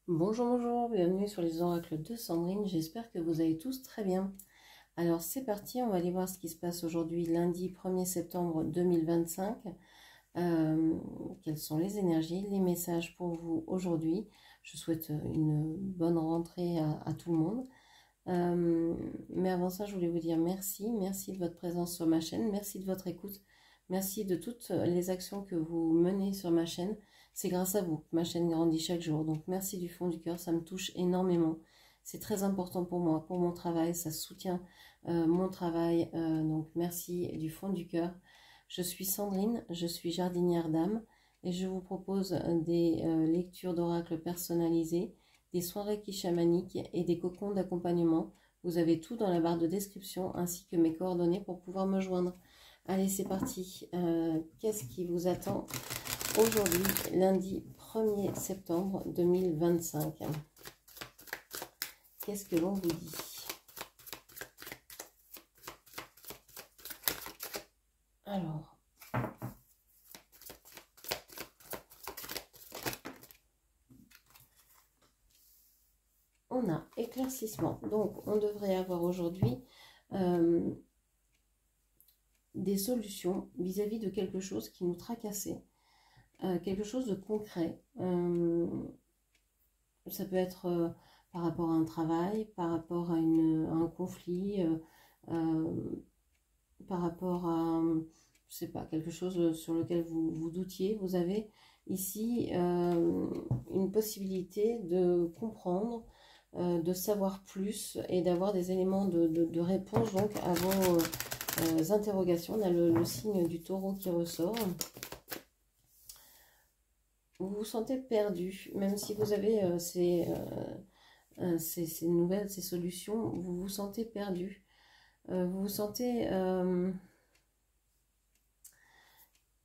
Bonjour, bonjour, bienvenue sur les oracles de Sandrine, j'espère que vous allez tous très bien. Alors c'est parti, on va aller voir ce qui se passe aujourd'hui, lundi 1er septembre 2025. Quelles sont les énergies, les messages pour vous aujourd'hui. Je souhaite une bonne rentrée à tout le monde. Mais avant ça, je voulais vous dire merci de votre présence sur ma chaîne, merci de votre écoute, merci de toutes les actions que vous menez sur ma chaîne. C'est grâce à vous que ma chaîne grandit chaque jour, donc merci du fond du cœur, ça me touche énormément. C'est très important pour moi, pour mon travail, ça soutient mon travail, donc merci du fond du cœur. Je suis Sandrine, je suis jardinière d'âme et je vous propose des lectures d'oracles personnalisées, des soirées qui chamaniques et des cocons d'accompagnement. Vous avez tout dans la barre de description ainsi que mes coordonnées pour pouvoir me joindre. Allez, c'est parti. Qu'est-ce qui vous attend aujourd'hui, lundi 1er septembre 2025? Qu'est-ce que l'on vous dit? Alors, on a éclaircissement. Donc, on devrait avoir aujourd'hui des solutions vis-à-vis de quelque chose qui nous tracassait, quelque chose de concret. Ça peut être par rapport à un travail, par rapport à un conflit, par rapport à, je sais pas, quelque chose sur lequel vous doutiez. Vous avez ici une possibilité de comprendre, de savoir plus et d'avoir des éléments de réponse donc à vos interrogations. On a le signe du taureau qui ressort. Vous vous sentez perdu, même si vous avez ces nouvelles, ces solutions, vous vous sentez perdu. Vous vous sentez...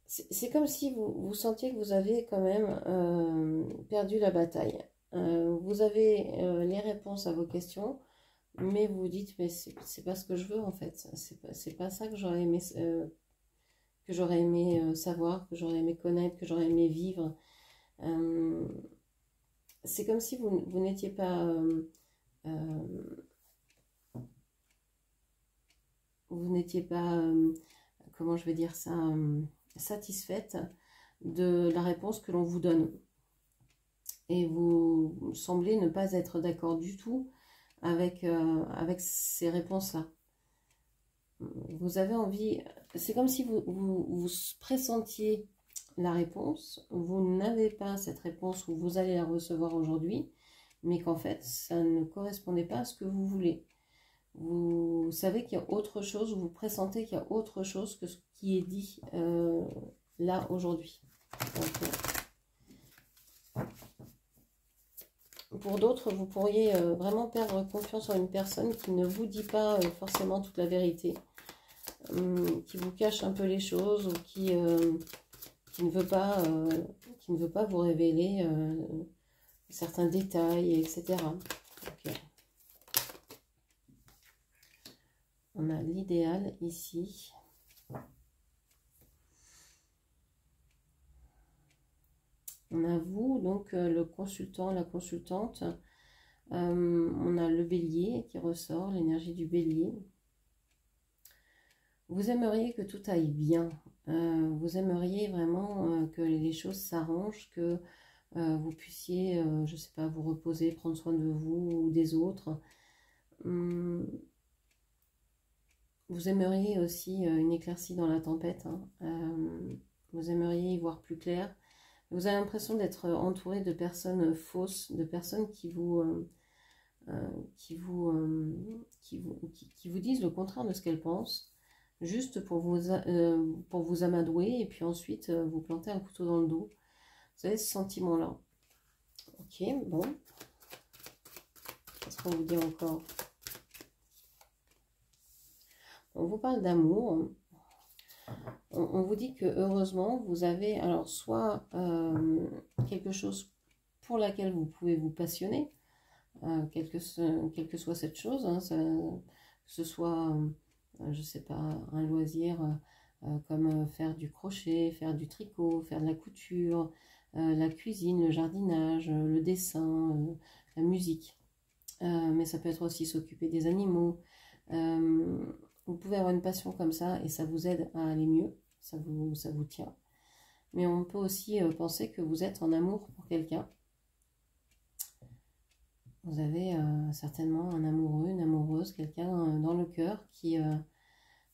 c'est comme si vous sentiez que vous avez quand même perdu la bataille. Vous avez les réponses à vos questions, mais vous vous dites, mais c'est pas ce que je veux en fait. C'est pas ça que j'aurais aimé savoir, que j'aurais aimé connaître, que j'aurais aimé vivre. C'est comme si vous n'étiez pas... vous n'étiez pas, comment je vais dire ça, satisfaite de la réponse que l'on vous donne. Et vous semblez ne pas être d'accord du tout avec ces réponses-là. Vous avez envie, c'est comme si vous pressentiez la réponse, vous n'avez pas cette réponse ou vous allez la recevoir aujourd'hui, mais qu'en fait, ça ne correspondait pas à ce que vous voulez. Vous savez qu'il y a autre chose, vous pressentez qu'il y a autre chose que ce qui est dit là aujourd'hui. Pour d'autres, vous pourriez vraiment perdre confiance en une personne qui ne vous dit pas forcément toute la vérité, qui vous cache un peu les choses ou qui ne veut pas vous révéler certains détails, etc. Okay. On a l'idéal ici. On a vous, donc le consultant, la consultante. On a le bélier qui ressort, l'énergie du bélier. Vous aimeriez que tout aille bien. Vous aimeriez vraiment que les choses s'arrangent, que vous puissiez, je ne sais pas, vous reposer, prendre soin de vous ou des autres. Vous aimeriez aussi une éclaircie dans la tempête. Vous aimeriez y voir plus clair. Vous avez l'impression d'être entouré de personnes fausses, de personnes qui vous disent le contraire de ce qu'elles pensent, juste pour vous amadouer et puis ensuite vous planter un couteau dans le dos. Vous avez ce sentiment-là. Ok, bon. Qu'est-ce qu'on vous dit encore? On vous parle d'amour. On vous dit que heureusement, vous avez alors soit quelque chose pour laquelle vous pouvez vous passionner, quelle que soit cette chose, hein, que ce soit, je sais pas, un loisir comme faire du crochet, faire du tricot, faire de la couture, la cuisine, le jardinage, le dessin, la musique. Mais ça peut être aussi s'occuper des animaux. Vous pouvez avoir une passion comme ça et ça vous aide à aller mieux, ça vous tient. Mais on peut aussi penser que vous êtes en amour pour quelqu'un. Vous avez certainement un amoureux, une amoureuse, quelqu'un dans le cœur qui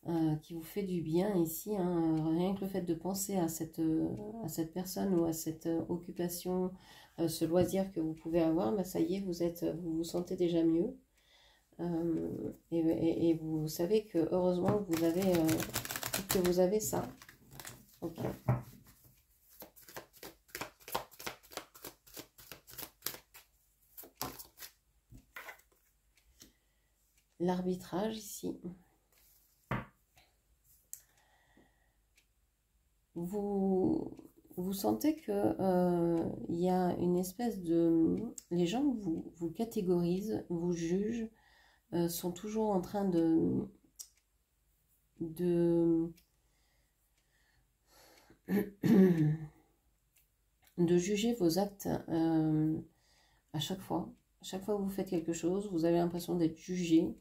vous fait du bien ici. Hein. Rien que le fait de penser à cette personne ou à cette occupation, ce loisir que vous pouvez avoir, bah, ça y est, vous vous sentez déjà mieux. Et vous savez que heureusement que vous avez ça. Ok. L'arbitrage ici. Vous sentez que y a une espèce de... Les gens vous catégorisent, vous jugent, sont toujours en train de juger vos actes à chaque fois. À chaque fois que vous faites quelque chose, vous avez l'impression d'être jugé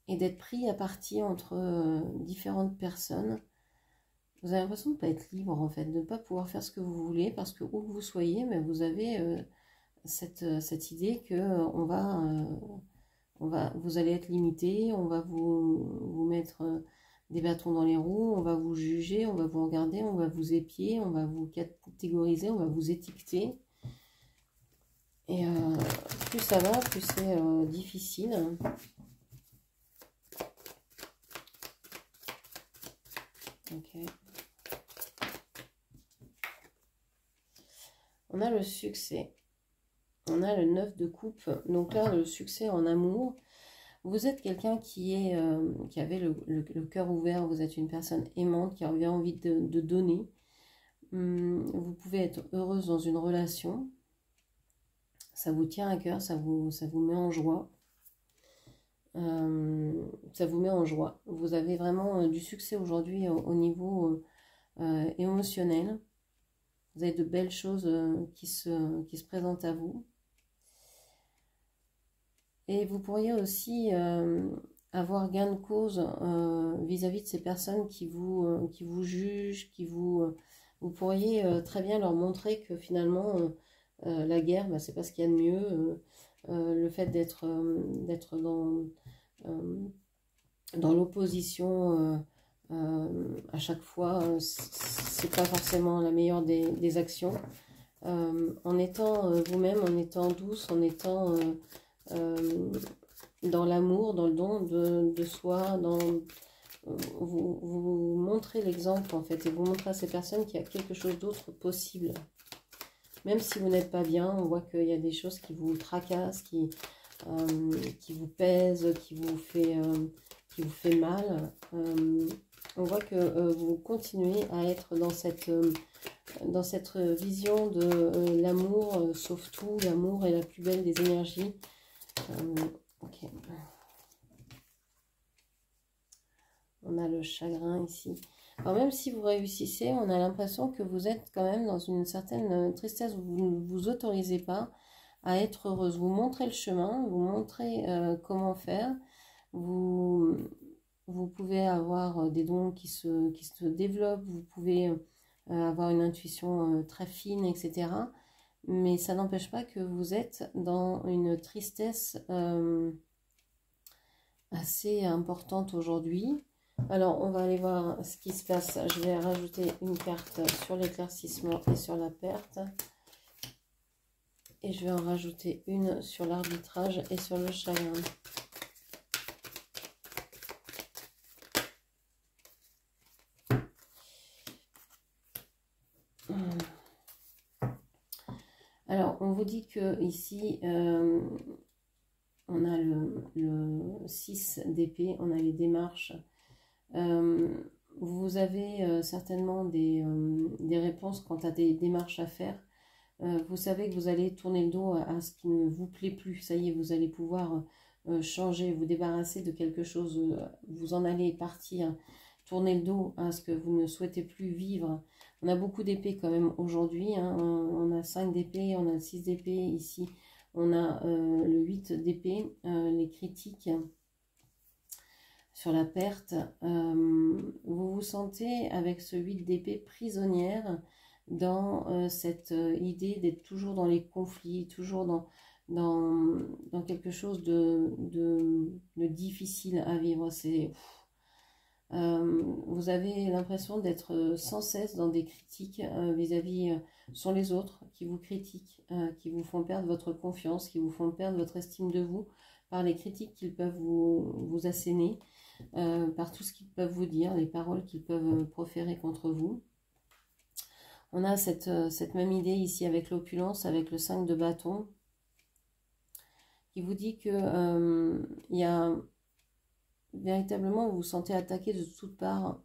et d'être pris à partie entre différentes personnes. Vous avez l'impression de ne pas être libre en fait, de ne pas pouvoir faire ce que vous voulez parce que où que vous soyez, mais vous avez cette idée que vous allez être limité, on va vous mettre des bâtons dans les roues, on va vous juger, on va vous regarder, on va vous épier, on va vous catégoriser, on va vous étiqueter. Et plus ça va, plus c'est difficile. Ok. On a le succès. On a le 9 de coupe. Donc là, le succès en amour. Vous êtes quelqu'un qui avait le cœur ouvert. Vous êtes une personne aimante qui a bien envie de donner. Vous pouvez être heureuse dans une relation. Ça vous tient à cœur, ça vous met en joie. Ça vous met en joie. Vous avez vraiment du succès aujourd'hui au niveau émotionnel. Vous avez de belles choses qui se présentent à vous. Et vous pourriez aussi avoir gain de cause vis-à-vis de ces personnes qui vous jugent, vous pourriez très bien leur montrer que finalement la guerre, bah, c'est pas ce qu'il y a de mieux. Le fait d'être dans l'opposition à chaque fois, c'est pas forcément la meilleure des actions. En étant vous-même, en étant douce, en étant dans l'amour, dans le don de soi, vous montrez l'exemple en fait, et vous montrez à ces personnes qu'il y a quelque chose d'autre possible. Même si vous n'êtes pas bien, on voit qu'il y a des choses qui vous tracassent, qui vous pèsent, qui vous fait mal. On voit que vous continuez à être dans cette vision de l'amour sauve tout, l'amour est la plus belle des énergies. Ok. On a le chagrin ici. Alors même si vous réussissez, on a l'impression que vous êtes quand même dans une certaine tristesse. Vous ne vous autorisez pas à être heureuse. Vous montrez le chemin, vous montrez comment faire. Vous pouvez avoir des dons qui se développent. Vous pouvez avoir une intuition très fine, etc. Mais ça n'empêche pas que vous êtes dans une tristesse assez importante aujourd'hui. Alors, on va aller voir ce qui se passe. Je vais rajouter une carte sur l'éclaircissement et sur la perte. Et je vais en rajouter une sur l'arbitrage et sur le chagrin. Alors, on vous dit que ici, on a le 6 d'épée, on a les démarches. Vous avez certainement des réponses quant à des démarches à faire. Vous savez que vous allez tourner le dos à ce qui ne vous plaît plus. Ça y est, vous allez pouvoir changer, vous débarrasser de quelque chose. Vous en allez partir, tourner le dos à ce que vous ne souhaitez plus vivre. On a beaucoup d'épées quand même aujourd'hui, hein. On a 5 d'épée, on a 6 d'épée ici, on a le 8 d'épée, les critiques sur la perte. Vous vous sentez avec ce 8 d'épée prisonnière dans cette idée d'être toujours dans les conflits, toujours dans quelque chose de difficile à vivre. Vous avez l'impression d'être sans cesse dans des critiques vis-à-vis sur les autres qui vous critiquent, qui vous font perdre votre confiance, qui vous font perdre votre estime de vous par les critiques qu'ils peuvent vous asséner, par tout ce qu'ils peuvent vous dire, les paroles qu'ils peuvent proférer contre vous. On a cette même idée ici avec l'opulence, avec le 5 de bâton, qui vous dit que il y a véritablement, vous vous sentez attaqué de toutes parts.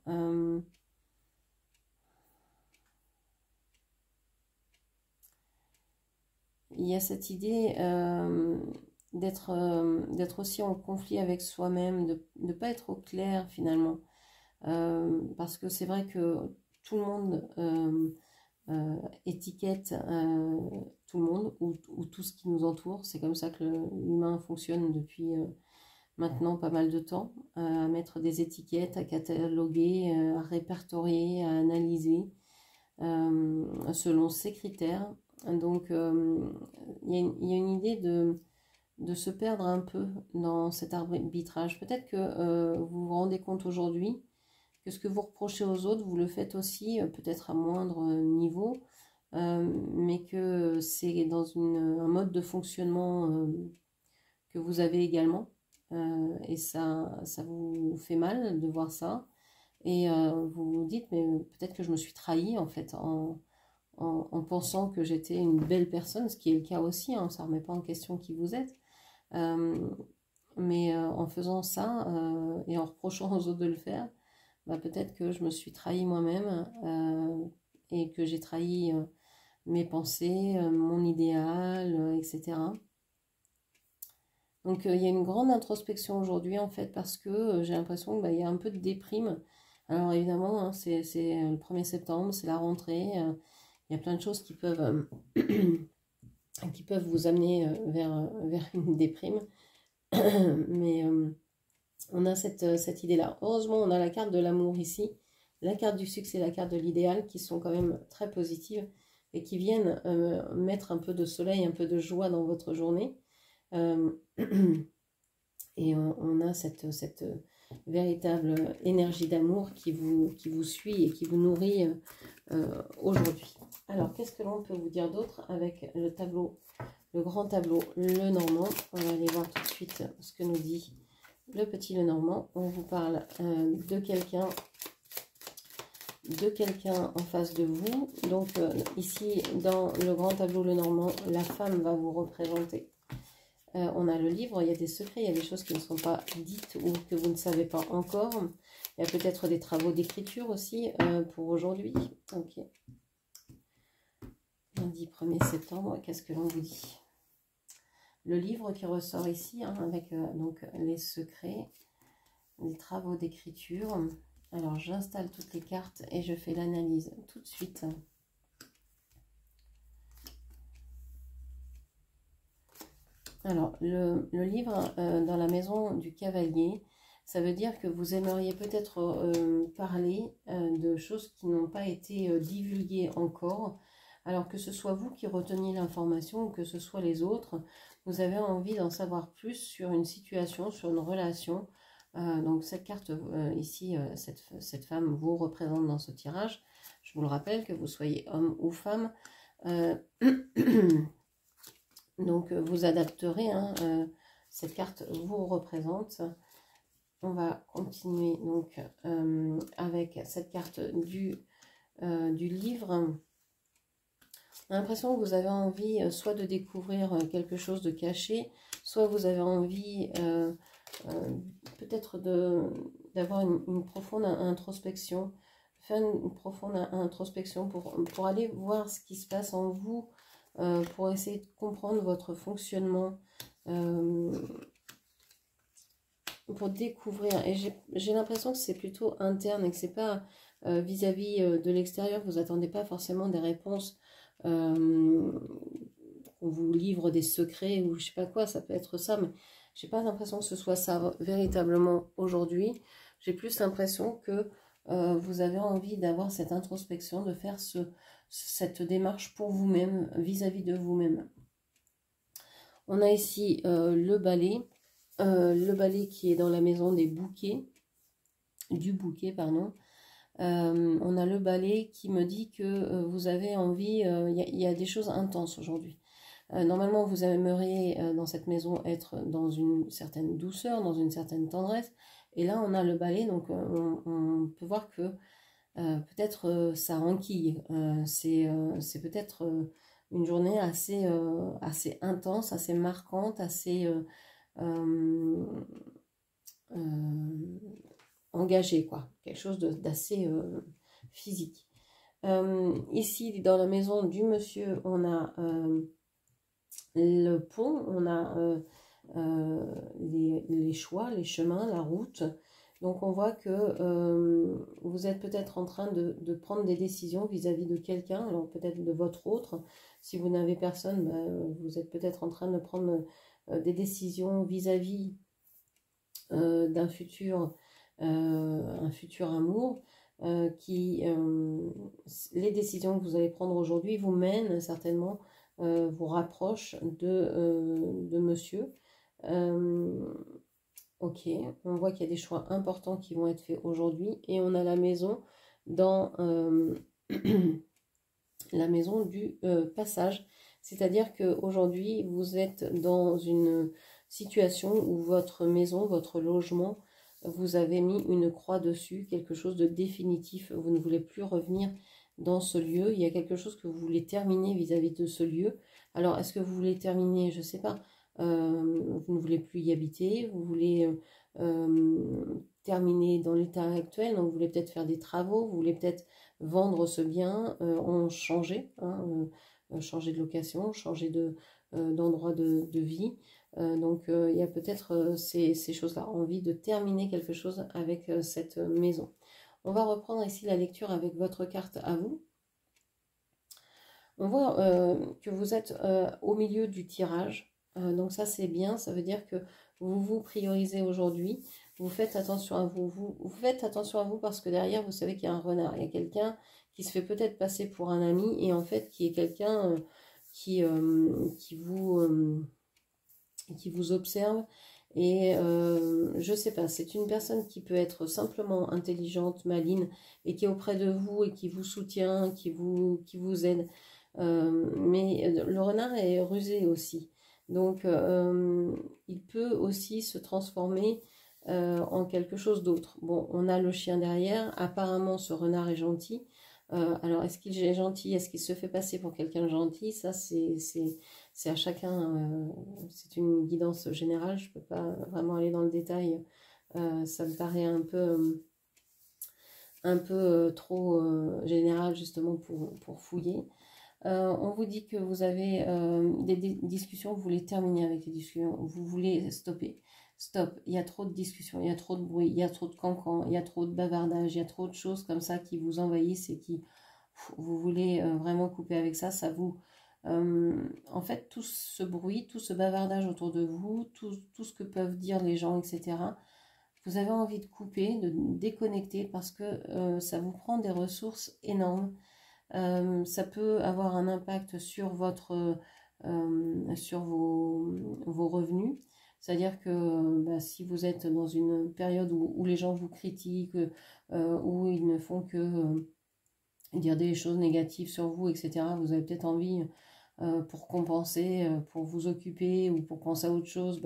Il y a cette idée d'être aussi en conflit avec soi-même, de ne pas être au clair finalement. Parce que c'est vrai que tout le monde étiquette tout le monde ou tout ce qui nous entoure. C'est comme ça que l'humain fonctionne depuis maintenant pas mal de temps, à mettre des étiquettes, à cataloguer, à répertorier, à analyser selon ses critères. Donc il y a une idée de se perdre un peu dans cet arbitrage. Peut-être que vous vous rendez compte aujourd'hui que ce que vous reprochez aux autres, vous le faites aussi, peut-être à moindre niveau, mais que c'est dans un mode de fonctionnement que vous avez également. Et ça vous fait mal de voir ça. Et vous vous dites, mais peut-être que je me suis trahie en fait en pensant que j'étais une belle personne, ce qui est le cas aussi, hein, ça ne remet pas en question qui vous êtes. Mais en faisant ça et en reprochant aux autres de le faire, bah, peut-être que je me suis trahie moi-même et que j'ai trahi mes pensées, mon idéal, etc. Donc il y a une grande introspection aujourd'hui en fait parce que j'ai l'impression qu'il y a un peu de déprime. Alors évidemment, hein, c'est le 1er septembre, c'est la rentrée, il y a plein de choses qui peuvent vous amener vers une déprime. Mais on a cette idée-là. Heureusement, on a la carte de l'amour ici, la carte du succès, la carte de l'idéal qui sont quand même très positives et qui viennent mettre un peu de soleil, un peu de joie dans votre journée. Et on a cette véritable énergie d'amour qui vous suit et qui vous nourrit aujourd'hui. Alors, qu'est-ce que l'on peut vous dire d'autre avec le tableau, le grand tableau, le Normand? On va aller voir tout de suite ce que nous dit le petit Lenormand. On vous parle de quelqu'un en face de vous. Donc ici, dans le grand tableau Lenormand, la femme va vous représenter. On a le livre, il y a des secrets, il y a des choses qui ne sont pas dites ou que vous ne savez pas encore. Il y a peut-être des travaux d'écriture aussi pour aujourd'hui. Ok. Lundi 1er septembre, qu'est-ce que l'on vous dit? Le livre qui ressort ici, hein, avec donc les secrets, les travaux d'écriture. Alors j'installe toutes les cartes et je fais l'analyse tout de suite. Alors, le livre dans la maison du cavalier, ça veut dire que vous aimeriez peut-être parler de choses qui n'ont pas été divulguées encore. Alors que ce soit vous qui reteniez l'information ou que ce soit les autres, vous avez envie d'en savoir plus sur une situation, sur une relation. Donc cette carte ici, cette femme vous représente dans ce tirage. Je vous le rappelle, que vous soyez homme ou femme. Donc vous adapterez, hein, cette carte vous représente. On va continuer donc avec cette carte du livre. On a l'impression que vous avez envie soit de découvrir quelque chose de caché, soit vous avez envie peut-être d'avoir une profonde introspection, faire une profonde introspection pour aller voir ce qui se passe en vous, pour essayer de comprendre votre fonctionnement. pour découvrir. Et j'ai l'impression que c'est plutôt interne et que c'est pas vis-à-vis de l'extérieur. Vous attendez pas forcément des réponses. On vous livre des secrets ou je sais pas quoi, ça peut être ça, mais j'ai pas l'impression que ce soit ça véritablement aujourd'hui. J'ai plus l'impression que vous avez envie d'avoir cette introspection, de faire cette démarche pour vous-même, vis-à-vis de vous-même. On a ici le balai qui est dans la maison des bouquets, du bouquet, pardon. On a le balai qui me dit que vous avez envie, il y a des choses intenses aujourd'hui. Normalement, vous aimeriez dans cette maison être dans une certaine douceur, dans une certaine tendresse. Et là, on a le balai, donc on peut voir que peut-être ça enquille. C'est peut-être une journée assez intense, assez marquante, assez engagée, quoi. Quelque chose d'assez physique. Ici, dans la maison du monsieur, on a le pont, on a les choix, les chemins, la route. Donc on voit que vous êtes peut-être en train de prendre des décisions vis-à-vis de quelqu'un, alors peut-être de votre autre. Si vous n'avez personne, vous êtes peut-être en train de prendre des décisions vis-à-vis d'un futur amour. Les décisions que vous allez prendre aujourd'hui vous mènent certainement, vous rapprochent de monsieur. Ok, on voit qu'il y a des choix importants qui vont être faits aujourd'hui. Et on a la maison dans la maison du passage. C'est-à-dire qu'aujourd'hui, vous êtes dans une situation où votre maison, votre logement, vous avez mis une croix dessus, quelque chose de définitif. Vous ne voulez plus revenir dans ce lieu. Il y a quelque chose que vous voulez terminer vis-à-vis de ce lieu. Alors, est-ce que vous voulez terminer? Je ne sais pas. Vous ne voulez plus y habiter. Vous voulez terminer dans l'état actuel. Donc, vous voulez peut-être faire des travaux. Vous voulez peut-être vendre ce bien, en changer, changer de location, changer d'endroit de vie. Donc il y a peut-être ces choses-là, envie de terminer quelque chose avec cette maison. On va reprendre ici la lecture avec votre carte à vous. On voit que vous êtes au milieu du tirage, donc ça c'est bien, ça veut dire que vous vous priorisez aujourd'hui, vous faites attention à vous, vous faites attention à vous parce que derrière vous savez qu'il y a un renard, il y a quelqu'un qui se fait peut-être passer pour un ami et en fait qui est quelqu'un qui vous observe et je sais pas, c'est une personne qui peut être simplement intelligente, maligne et qui est auprès de vous et qui vous soutient, qui vous aide. Mais le renard est rusé aussi. Donc, il peut aussi se transformer en quelque chose d'autre. Bon, on a le chien derrière. Apparemment, ce renard est gentil. Alors, est-ce qu'il est gentil? Est-ce qu'il se fait passer pour quelqu'un de gentil? Ça, c'est à chacun. C'est une guidance générale. Je ne peux pas vraiment aller dans le détail. Ça me paraît un peu trop général, justement, pour fouiller. On vous dit que vous avez des discussions, vous voulez terminer avec les discussions, vous voulez stopper. Stop, il y a trop de discussions, il y a trop de bruit, il y a trop de cancans, il y a trop de bavardage, il y a trop de choses comme ça qui vous envahissent et qui vous voulez vraiment couper avec ça. Ça vous... en fait, tout ce bruit, tout ce bavardage autour de vous, tout ce que peuvent dire les gens, etc., vous avez envie de couper, de déconnecter parce que ça vous prend des ressources énormes. Ça peut avoir un impact sur sur vos revenus. C'est-à-dire que si vous êtes dans une période où les gens vous critiquent, où ils ne font que dire des choses négatives sur vous, etc., vous avez peut-être envie, pour compenser, pour vous occuper ou pour penser à autre chose,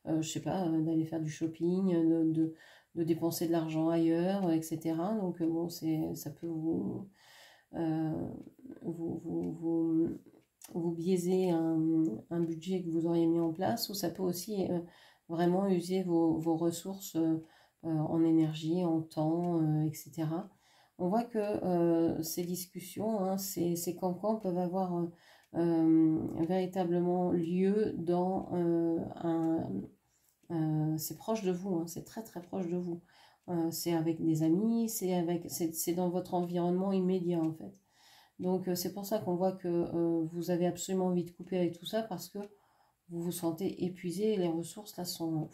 je sais pas, d'aller faire du shopping, de dépenser de l'argent ailleurs, etc. Donc bon, ça peut vous biaisez un budget que vous auriez mis en place, ou ça peut aussi vraiment user vos ressources en énergie, en temps, etc. On voit que ces discussions, hein, ces cancans peuvent avoir véritablement lieu dans C'est proche de vous, hein, c'est très très proche de vous. C'est avec des amis, c'est dans votre environnement immédiat en fait. Donc c'est pour ça qu'on voit que vous avez absolument envie de couper avec tout ça parce que vous vous sentez épuisé et les ressources là sont...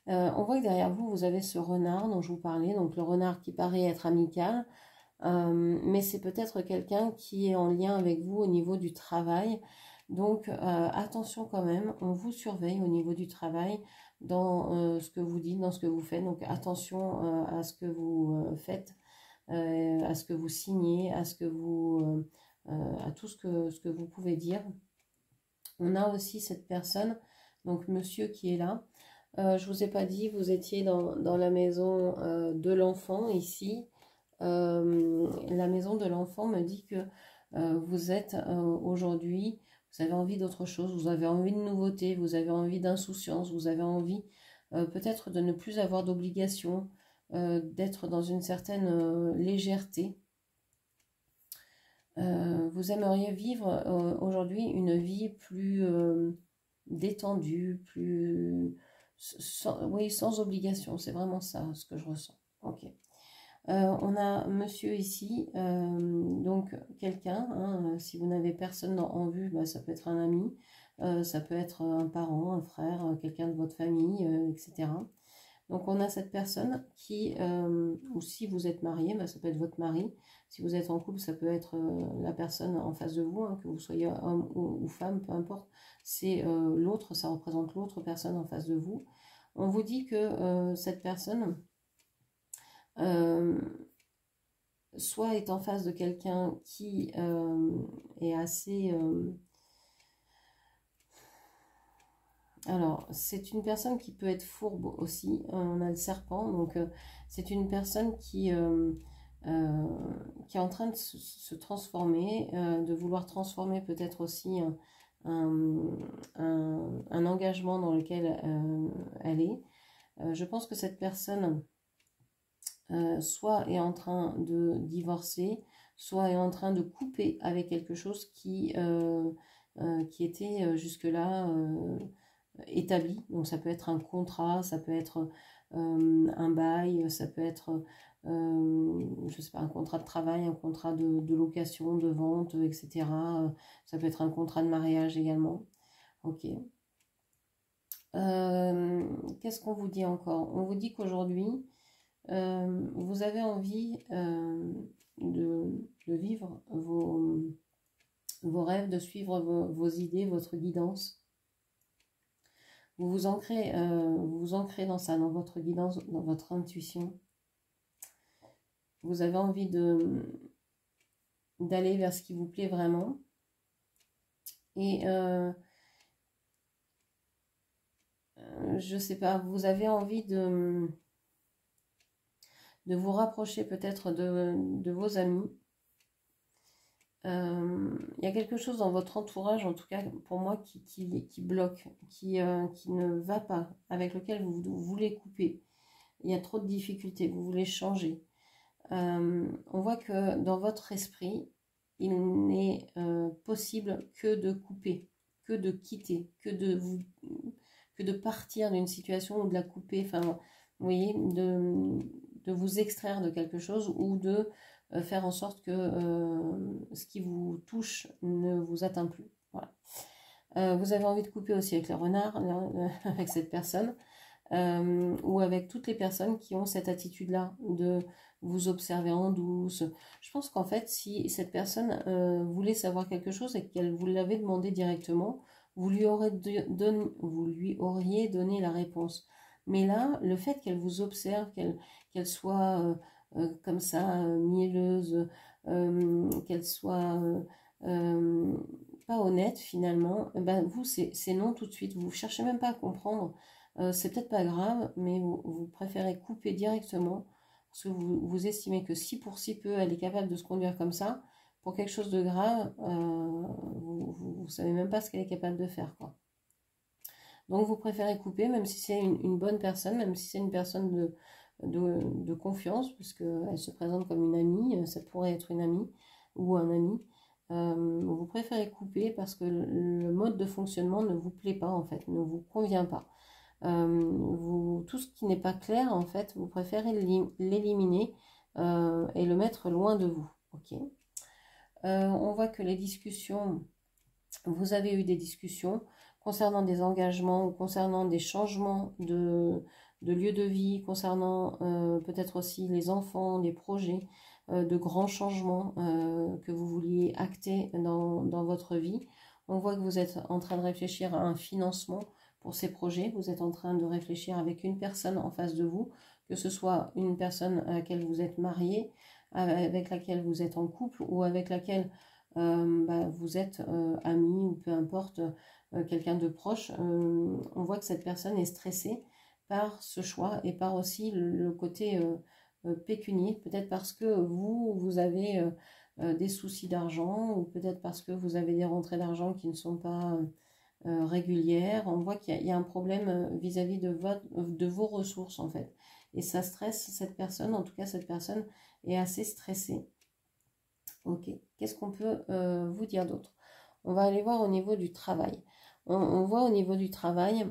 on voit que derrière vous, vous avez ce renard dont je vous parlais, donc le renard qui paraît être amical, mais c'est peut-être quelqu'un qui est en lien avec vous au niveau du travail. Donc attention quand même, on vous surveille au niveau du travail dans ce que vous dites, dans ce que vous faites. Donc attention à ce que vous faites, à ce que vous signez, à ce que vous, à tout ce que vous pouvez dire. On a aussi cette personne, donc monsieur qui est là. Je vous ai pas dit, vous étiez dans la maison de l'enfant ici. La maison de l'enfant me dit que vous êtes aujourd'hui, vous avez envie d'autre chose, vous avez envie de nouveauté, vous avez envie d'insouciance, vous avez envie peut-être de ne plus avoir d'obligation, d'être dans une certaine légèreté. Vous aimeriez vivre aujourd'hui une vie plus détendue, plus oui, sans obligation, c'est vraiment ça ce que je ressens. Ok. On a monsieur ici, donc quelqu'un, hein, si vous n'avez personne en vue, bah, ça peut être un ami, ça peut être un parent, un frère, quelqu'un de votre famille, etc. Donc on a cette personne qui, ou si vous êtes marié, bah, ça peut être votre mari. Si vous êtes en couple, ça peut être la personne en face de vous, hein, que vous soyez homme ou femme, peu importe. C'est l'autre, ça représente l'autre personne en face de vous. On vous dit que cette personne soit est en face de quelqu'un qui est assez... alors, c'est une personne qui peut être fourbe aussi. On a le serpent, donc c'est une personne qui est en train de se transformer, de vouloir transformer peut-être aussi un engagement dans lequel elle est. Je pense que cette personne soit est en train de divorcer, soit est en train de couper avec quelque chose qui était jusque-là établi. Donc ça peut être un contrat, ça peut être un bail, ça peut être je sais pas, un contrat de travail, un contrat de location, de vente, etc. Ça peut être un contrat de mariage également. Ok. Qu'est-ce qu'on vous dit encore? On vous dit qu'aujourd'hui, vous avez envie de vivre vos rêves, de suivre vos idées, votre guidance. Vous vous ancrez dans ça, dans votre guidance, dans votre intuition. Vous avez envie d'aller vers ce qui vous plaît vraiment. Et je sais pas, vous avez envie de vous rapprocher peut-être de vos amis. Il y a quelque chose dans votre entourage, en tout cas pour moi, qui bloque, qui ne va pas, avec lequel vous voulez couper. Il y a trop de difficultés, vous voulez changer. On voit que dans votre esprit, il n'est possible que de couper, que de quitter, que de partir d'une situation ou de la couper, enfin, vous voyez, de vous extraire de quelque chose ou de faire en sorte que ce qui vous touche ne vous atteint plus. Voilà. Vous avez envie de couper aussi avec le renard, avec cette personne, ou avec toutes les personnes qui ont cette attitude-là de vous observer en douce. Je pense qu'en fait, si cette personne voulait savoir quelque chose et qu'elle vous l'avait demandé directement, vous lui auriez donné la réponse. Mais là, le fait qu'elle vous observe, qu'elle soit comme ça, mielleuse, qu'elle soit pas honnête finalement, ben vous, c'est non tout de suite. Vous ne cherchez même pas à comprendre. C'est peut-être pas grave, mais vous préférez couper directement parce que vous estimez que si pour si peu elle est capable de se conduire comme ça, pour quelque chose de grave, vous savez même pas ce qu'elle est capable de faire, quoi. Donc vous préférez couper, même si c'est une bonne personne, même si c'est une personne de confiance, puisqu'elle se présente comme une amie, ça pourrait être une amie ou un ami. Vous préférez couper parce que le mode de fonctionnement ne vous plaît pas en fait, ne vous convient pas. Tout ce qui n'est pas clair, en fait, vous préférez l'éliminer et le mettre loin de vous. Ok. On voit que les discussions, vous avez eu des discussions concernant des engagements ou concernant des changements de lieu de vie, concernant peut-être aussi les enfants, les projets, de grands changements que vous vouliez acter dans votre vie. On voit que vous êtes en train de réfléchir à un financement pour ces projets. Vous êtes en train de réfléchir avec une personne en face de vous, que ce soit une personne à laquelle vous êtes marié, avec laquelle vous êtes en couple ou avec laquelle vous êtes ami ou peu importe, quelqu'un de proche. On voit que cette personne est stressée par ce choix et par aussi le côté pécunier, peut-être parce que vous avez des soucis d'argent ou peut-être parce que vous avez des rentrées d'argent qui ne sont pas régulières. On voit qu'il y a un problème vis-à-vis de vos ressources en fait. Et ça stresse cette personne, en tout cas cette personne est assez stressée. Ok, qu'est-ce qu'on peut vous dire d'autre? On va aller voir au niveau du travail. On voit au niveau du travail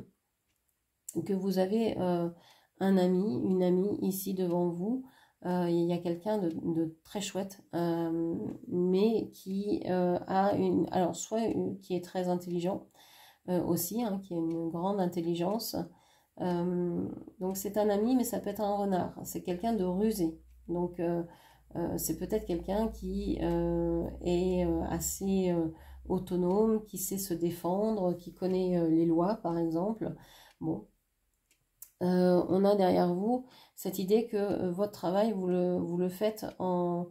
que vous avez un ami, une amie ici devant vous. Il y a quelqu'un de très chouette, mais qui a alors soit qui est très intelligent aussi, hein, qui a une grande intelligence. Donc c'est un ami, mais ça peut être un renard. C'est quelqu'un de rusé. Donc c'est peut-être quelqu'un qui est assez autonome, qui sait se défendre, qui connaît les lois, par exemple. Bon, on a derrière vous cette idée que votre travail, vous le faites en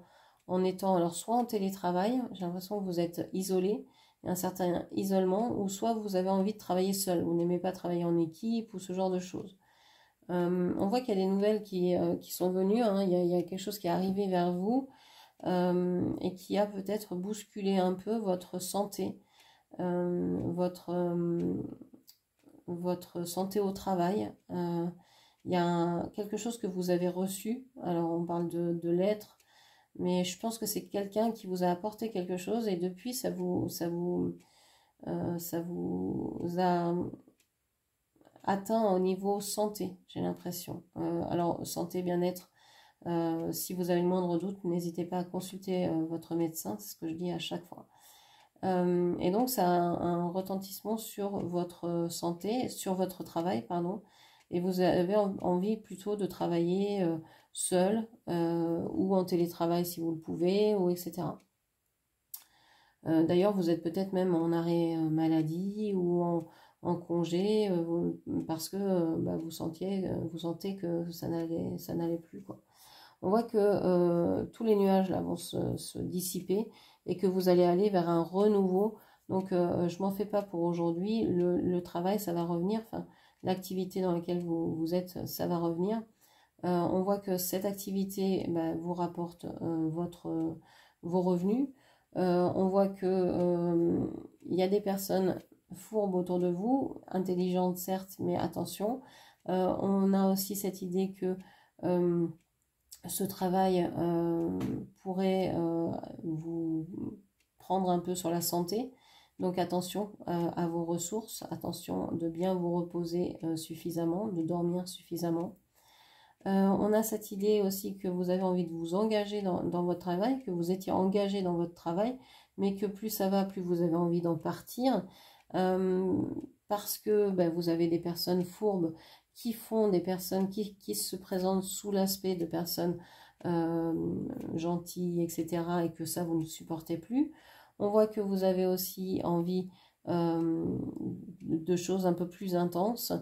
étant alors soit en télétravail, j'ai l'impression que vous êtes isolé, un certain isolement, ou soit vous avez envie de travailler seul, vous n'aimez pas travailler en équipe ou ce genre de choses. On voit qu'il y a des nouvelles qui sont venues, hein, il y a quelque chose qui est arrivé vers vous et qui a peut-être bousculé un peu votre santé, votre santé au travail. Il y a quelque chose que vous avez reçu, alors on parle de lettres, mais je pense que c'est quelqu'un qui vous a apporté quelque chose et depuis ça vous a atteint au niveau santé, j'ai l'impression. Alors santé, bien-être, si vous avez le moindre doute, n'hésitez pas à consulter votre médecin, c'est ce que je dis à chaque fois. Et donc ça a un retentissement sur votre santé, sur votre travail, pardon, et vous avez envie plutôt de travailler seul ou en télétravail si vous le pouvez, ou etc. D'ailleurs, vous êtes peut-être même en arrêt maladie ou en congé parce que vous sentez que ça n'allait plus, quoi. On voit que tous les nuages là vont se dissiper et que vous allez aller vers un renouveau. Donc je m'en fais pas pour aujourd'hui. Le travail, ça va revenir. Enfin, l'activité dans laquelle vous êtes, ça va revenir. On voit que cette activité vous rapporte vos revenus. On voit que il y a des personnes fourbes autour de vous, intelligentes certes, mais attention. On a aussi cette idée que ce travail pourrait vous prendre un peu sur la santé. Donc attention à vos ressources, attention de bien vous reposer suffisamment, de dormir suffisamment. On a cette idée aussi que vous avez envie de vous engager dans votre travail, que vous étiez engagé dans votre travail, mais que plus ça va, plus vous avez envie d'en partir, parce que vous avez des personnes fourbes qui font des personnes qui se présentent sous l'aspect de personnes gentilles, etc., et que ça, vous ne supportez plus. On voit que vous avez aussi envie de choses un peu plus intenses,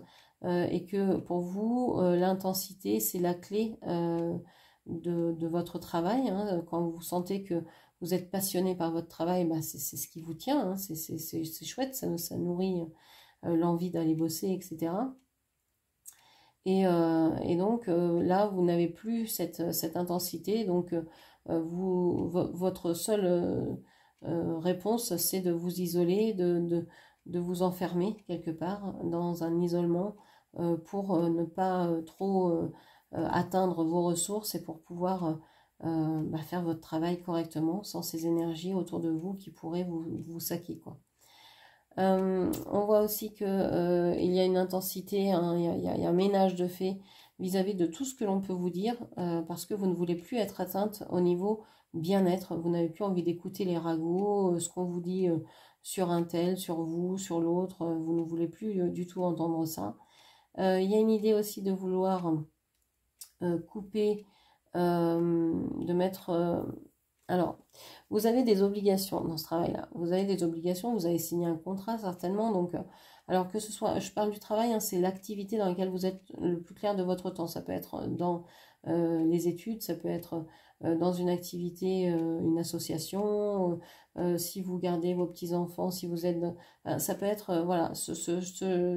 et que pour vous, l'intensité, c'est la clé de votre travail, hein. Quand vous sentez que vous êtes passionné par votre travail, c'est ce qui vous tient, hein. C'est chouette, ça nourrit l'envie d'aller bosser, etc. Et donc là, vous n'avez plus cette intensité, donc votre seule réponse, c'est de vous isoler, de vous enfermer quelque part dans un isolement pour ne pas trop atteindre vos ressources et pour pouvoir faire votre travail correctement sans ces énergies autour de vous qui pourraient vous saquer, quoi. On voit aussi que il y a une intensité, hein, il y a un ménage de fait vis-à-vis de tout ce que l'on peut vous dire, parce que vous ne voulez plus être atteinte au niveau bien-être. Vous n'avez plus envie d'écouter les ragots, ce qu'on vous dit sur un tel, sur vous, sur l'autre. Vous ne voulez plus du tout entendre ça. Il y a une idée aussi de vouloir couper, de mettre... alors, vous avez des obligations dans ce travail-là. Vous avez des obligations, vous avez signé un contrat certainement. Donc, alors que ce soit, je parle du travail, hein, c'est l'activité dans laquelle vous êtes le plus clair de votre temps. Ça peut être dans les études, ça peut être dans une activité, une association, si vous gardez vos petits-enfants, si vous êtes... ça peut être, voilà, ce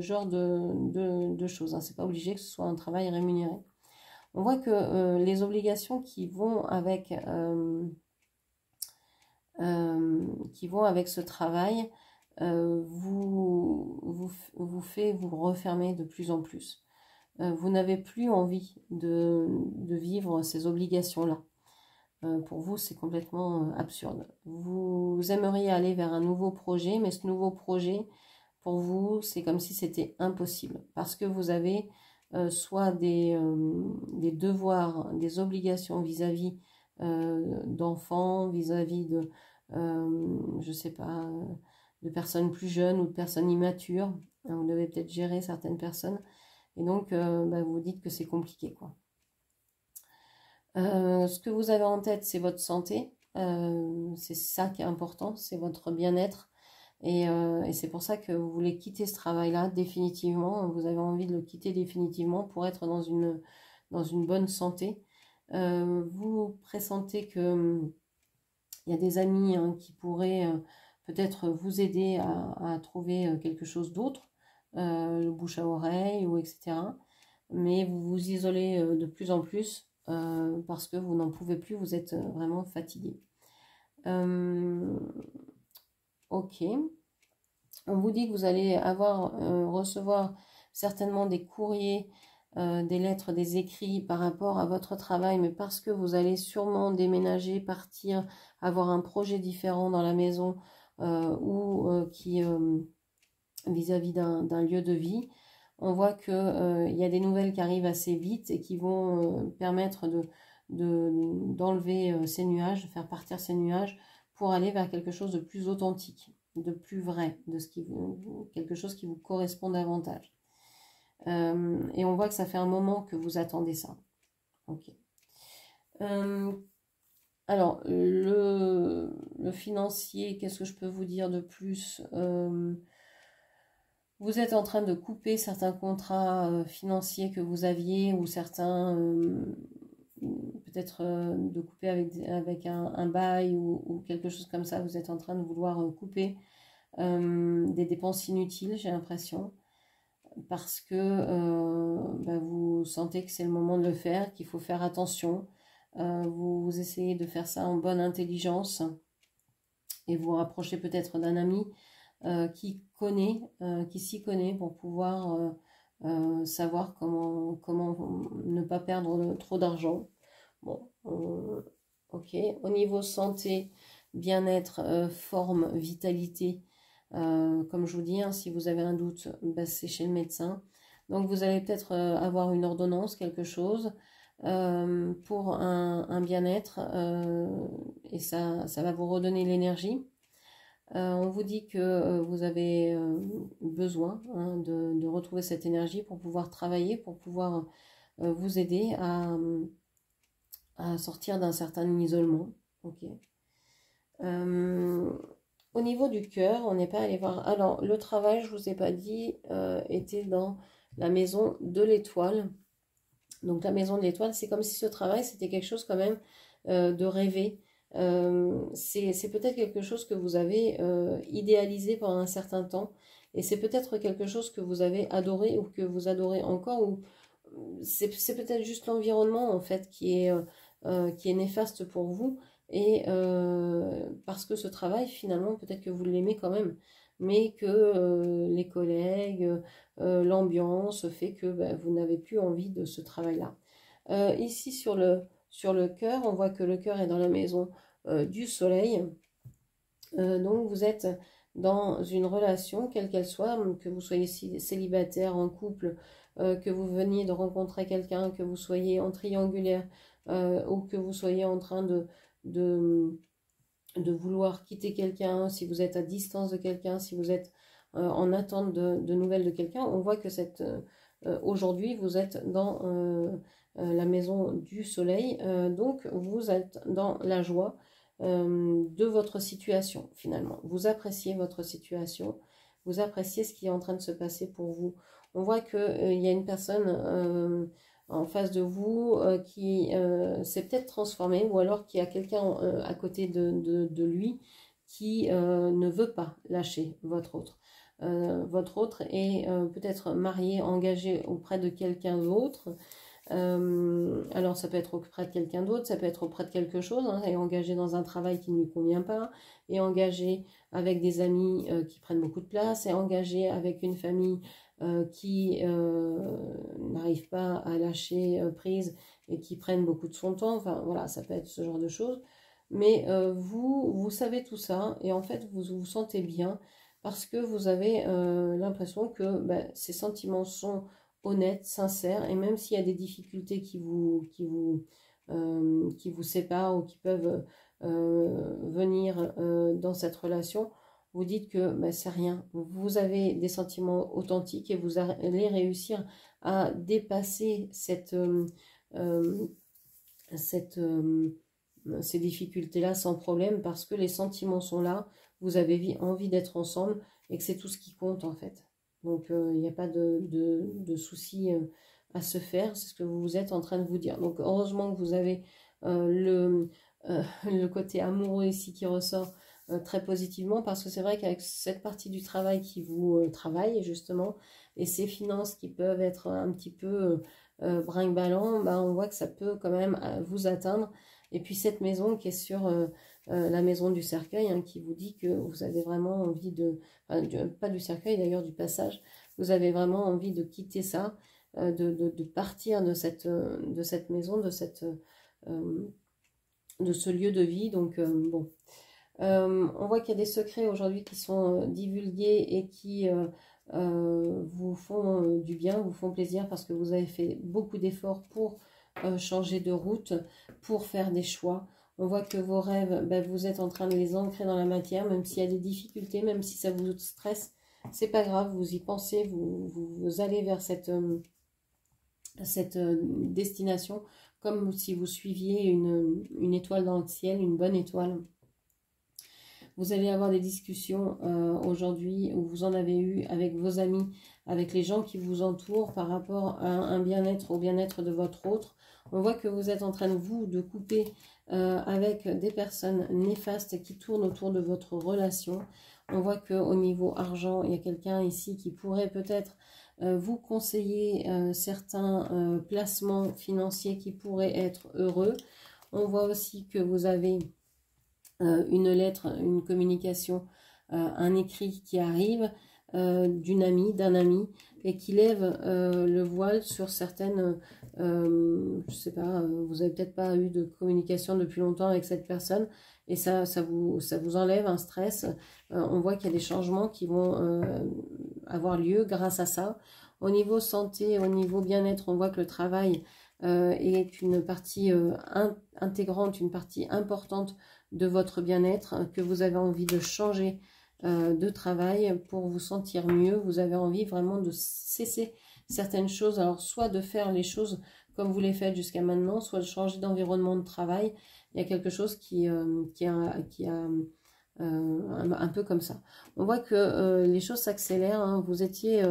genre de choses. Hein. C'est pas obligé que ce soit un travail rémunéré. On voit que les obligations qui vont avec ce travail vous fait vous refermer de plus en plus. Vous n'avez plus envie de vivre ces obligations-là. Pour vous, c'est complètement absurde. Vous aimeriez aller vers un nouveau projet, mais ce nouveau projet, pour vous, c'est comme si c'était impossible. Parce que vous avez soit des devoirs, des obligations vis-à-vis d'enfants, vis-à-vis de, je sais pas, de personnes plus jeunes ou de personnes immatures. Vous devez peut-être gérer certaines personnes. Et donc, vous vous dites que c'est compliqué, quoi. Ce que vous avez en tête, c'est votre santé. C'est ça qui est important, c'est votre bien-être. Et c'est pour ça que vous voulez quitter ce travail-là définitivement. Vous avez envie de le quitter définitivement pour être dans une bonne santé. Vous pressentez que il y a des amis hein, qui pourraient peut-être vous aider à trouver quelque chose d'autre, le bouche à oreille ou etc. Mais vous vous isolez de plus en plus parce que vous n'en pouvez plus, vous êtes vraiment fatigué. Ok. On vous dit que vous allez recevoir certainement des courriers, des lettres, des écrits par rapport à votre travail, mais parce que vous allez sûrement déménager, partir, avoir un projet différent dans la maison ou qui vis-à-vis d'un lieu de vie. On voit qu'il y a des nouvelles qui arrivent assez vite et qui vont permettre d'enlever ces nuages, de faire partir ces nuages pour aller vers quelque chose de plus authentique, de plus vrai, quelque chose qui vous correspond davantage. Et on voit que ça fait un moment que vous attendez ça. Ok. Alors, le financier, qu'est-ce que je peux vous dire de plus vous êtes en train de couper certains contrats financiers que vous aviez ou certains, peut-être de couper avec un bail ou quelque chose comme ça. Vous êtes en train de vouloir couper des dépenses inutiles, j'ai l'impression, parce que vous sentez que c'est le moment de le faire, qu'il faut faire attention. Vous essayez de faire ça en bonne intelligence et vous rapprochez peut-être d'un ami qui s'y connaît pour pouvoir savoir comment ne pas perdre trop d'argent. Bon, ok. Au niveau santé, bien-être, forme, vitalité, comme je vous dis, hein, si vous avez un doute, c'est chez le médecin. Donc vous allez peut-être avoir une ordonnance, quelque chose, pour un bien-être, et ça va vous redonner l'énergie. On vous dit que vous avez besoin hein, de retrouver cette énergie pour pouvoir travailler, pour pouvoir vous aider à sortir d'un certain isolement. Ok. Au niveau du cœur, on n'est pas allé voir. Alors, le travail, je ne vous ai pas dit, était dans la maison de l'étoile. Donc, la maison de l'étoile, c'est comme si ce travail, c'était quelque chose quand même de rêvé. C'est peut-être quelque chose que vous avez idéalisé pendant un certain temps. Et c'est peut-être quelque chose que vous avez adoré ou que vous adorez encore. Ou c'est peut-être juste l'environnement, en fait, qui est néfaste pour vous. Et parce que ce travail, finalement, peut-être que vous l'aimez quand même, mais que les collègues, l'ambiance fait que vous n'avez plus envie de ce travail-là. Ici, sur le cœur, on voit que le cœur est dans la maison du soleil. Donc, vous êtes dans une relation, quelle qu'elle soit, que vous soyez célibataire, en couple, que vous veniez de rencontrer quelqu'un, que vous soyez en triangulaire, ou que vous soyez en train de, de vouloir quitter quelqu'un, si vous êtes à distance de quelqu'un, si vous êtes en attente de nouvelles de quelqu'un, on voit que aujourd'hui, vous êtes dans la maison du soleil, donc vous êtes dans la joie de votre situation, finalement. Vous appréciez votre situation, vous appréciez ce qui est en train de se passer pour vous. On voit qu'il y a une personne en face de vous qui s'est peut-être transformé, ou alors qui a quelqu'un à côté de lui qui ne veut pas lâcher votre autre. Votre autre est peut-être marié, engagé auprès de quelqu'un d'autre. Alors ça peut être auprès de quelqu'un d'autre, ça peut être auprès de quelque chose, hein, et engagé dans un travail qui ne lui convient pas, et engagé avec des amis qui prennent beaucoup de place, et engagé avec une famille qui n'arrive pas à lâcher prise et qui prennent beaucoup de son temps. Enfin voilà, ça peut être ce genre de choses. Mais vous savez tout ça, et en fait vous vous sentez bien parce que vous avez l'impression que ces sentiments sont honnêtes, sincères, et même s'il y a des difficultés qui vous séparent ou qui peuvent venir dans cette relation, vous dites que c'est rien. Vous avez des sentiments authentiques et vous allez réussir à dépasser ces difficultés-là sans problème, parce que les sentiments sont là, vous avez envie d'être ensemble et que c'est tout ce qui compte en fait. Donc il n'y a pas de souci à se faire, c'est ce que vous êtes en train de vous dire. Donc heureusement que vous avez le côté amoureux ici qui ressort très positivement, parce que c'est vrai qu'avec cette partie du travail qui vous travaille justement, et ces finances qui peuvent être un petit peu brinque-ballant, on voit que ça peut quand même vous atteindre. Et puis cette maison qui est sur la maison du cercueil, hein, qui vous dit que vous avez vraiment envie pas du cercueil d'ailleurs, du passage, vous avez vraiment envie de quitter ça, de partir de cette maison, de ce lieu de vie. Donc bon, on voit qu'il y a des secrets aujourd'hui qui sont divulgués et qui vous font du bien, vous font plaisir, parce que vous avez fait beaucoup d'efforts pour changer de route, pour faire des choix. On voit que vos rêves, vous êtes en train de les ancrer dans la matière, même s'il y a des difficultés, même si ça vous stresse, c'est pas grave, vous y pensez, vous allez vers cette destination, comme si vous suiviez une étoile dans le ciel, une bonne étoile. Vous allez avoir des discussions aujourd'hui, où vous en avez eu avec vos amis, avec les gens qui vous entourent par rapport à un bien-être, au bien-être de votre autre. On voit que vous êtes en train de couper avec des personnes néfastes qui tournent autour de votre relation. On voit qu'au niveau argent, il y a quelqu'un ici qui pourrait peut-être vous conseiller certains placements financiers qui pourraient être heureux. On voit aussi que vous avez une lettre, une communication, un écrit qui arrive d'une amie, d'un ami, et qui lève le voile sur certaines, je sais pas, vous avez peut-être pas eu de communication depuis longtemps avec cette personne, et ça vous enlève un stress. On voit qu'il y a des changements qui vont avoir lieu grâce à ça. Au niveau santé, au niveau bien-être, on voit que le travail est une partie intégrante, une partie importante de votre bien-être, que vous avez envie de changer de travail pour vous sentir mieux. Vous avez envie vraiment de cesser certaines choses, alors soit de faire les choses comme vous les faites jusqu'à maintenant, soit de changer d'environnement de travail. Il y a quelque chose qui a un peu comme ça. On voit que les choses s'accélèrent, hein. Vous étiez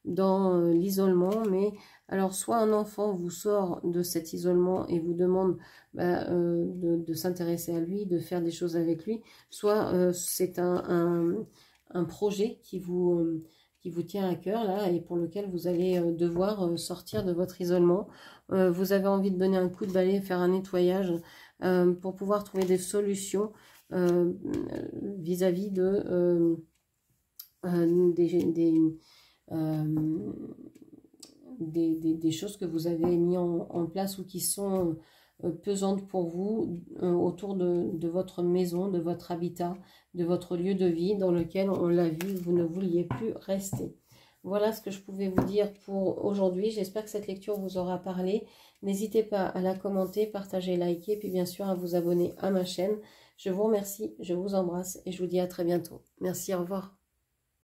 dans l'isolement, mais alors soit un enfant vous sort de cet isolement et vous demande de s'intéresser à lui, de faire des choses avec lui, soit c'est un projet qui vous tient à cœur là, et pour lequel vous allez devoir sortir de votre isolement. Vous avez envie de donner un coup de balai, faire un nettoyage pour pouvoir trouver des solutions vis-à-vis des choses que vous avez mis en place, ou qui sont pesante pour vous autour de votre maison, de votre habitat, de votre lieu de vie dans lequel, on l'a vu, vous ne vouliez plus rester. Voilà ce que je pouvais vous dire pour aujourd'hui. J'espère que cette lecture vous aura parlé. N'hésitez pas à la commenter, partager, liker, puis bien sûr à vous abonner à ma chaîne. Je vous remercie, je vous embrasse et je vous dis à très bientôt. Merci, au revoir.